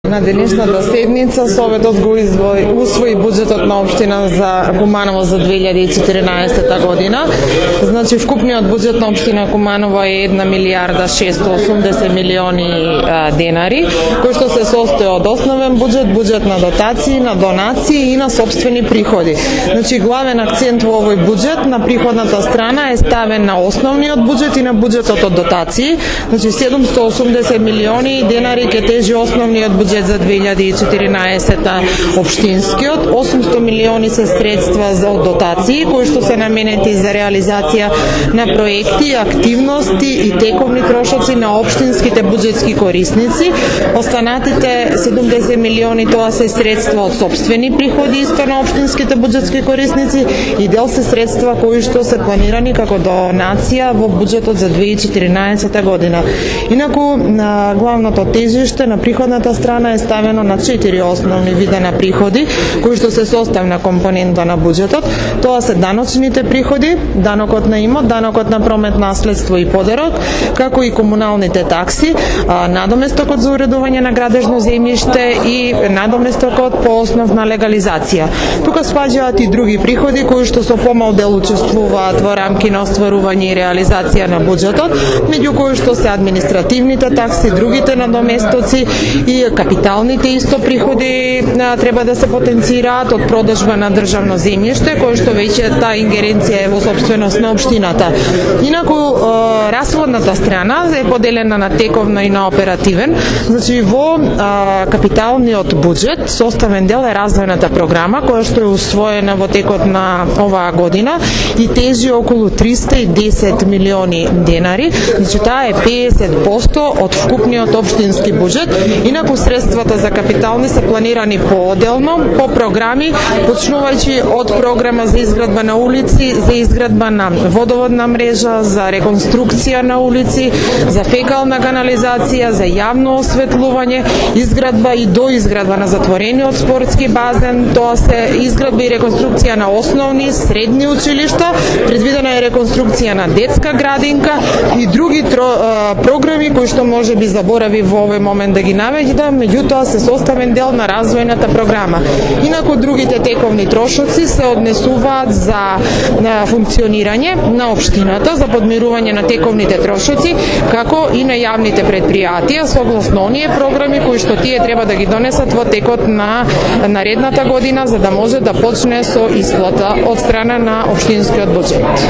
На денешната седница Советот го усвои буџетот на општина за Куманово за 2014 година. Значи вкупниот буџет на општина Куманово е 1 милијарда 680 милиони денари, кој што се состои од основен буџет, буџет на дотации, на донации и на сопствени приходи. Значи главен акцент во овој буџет на приходната страна е ставен на основниот буџет и на буџетот од дотации. Значи 780 милиони денари ќе тежи основниот буџет за 2014 општинскиот, 800 милиони се средства за дотации кои што се наменети за реализација на проекти, активности и тековни трошоци на општинските буџетски корисници. Останатите 70 милиони тоа се средства од сопствени приходи исто на општинските буџетски корисници и дел се средства кои што се планирани како донација во буџетот за 2014 година. Инаку на главното тежиште на приходната страна е ставено на 4 основни вида на приходи, кои што се составна компонента на буџетот. Тоа се даночните приходи, данокот на имот, данокот на промет, наследство и подарок, како и комуналните такси, надоместокот за уредување на градежно земјиште и надоместокот по основ на легализација. Тука спаѓаат и други приходи кои што со помал дел учествуваат во рамки на остварување и реализација на буџетот, меѓу кои што се административните такси, другите надоместоци и капиталните исто приходи треба да се потенцираат од продажба на државно земјиште, кој што веќе таа ингеренција е во сопственост на општината. Инаку расходната страна е поделена на тековно и на оперативен. Значи во капиталниот буџет составен дел е развојната програма која што е усвоена во текот на оваа година и тежи околу 310 милиони денари. Значи таа е 50% од вкупниот општински буџет. Инаку средствата за капитални се планирани поотделно по програми, почнувајќи од програма за изградба на улици, за изградба на водоводна мрежа, за реконструкција на улици, за фекална канализација, за јавно осветлување, изградба и доизградба на затворениот спортски базен, тоа се изградба и реконструкција на основни, средни училишта, предвидена е реконструкција на детска градинка и други програми кои што може би заборави во овој момент да ги наведам, меѓутоа се составен дел на развојната програма. Инаку другите тековни трошоци се однесуваат за функционирање на општината, за подмирување на тековните трошоци, како и на јавните предпријатија, согласно оние програми кои што тие треба да ги донесат во текот на наредната година, за да може да почне со исплата од страна на општинскиот буџет.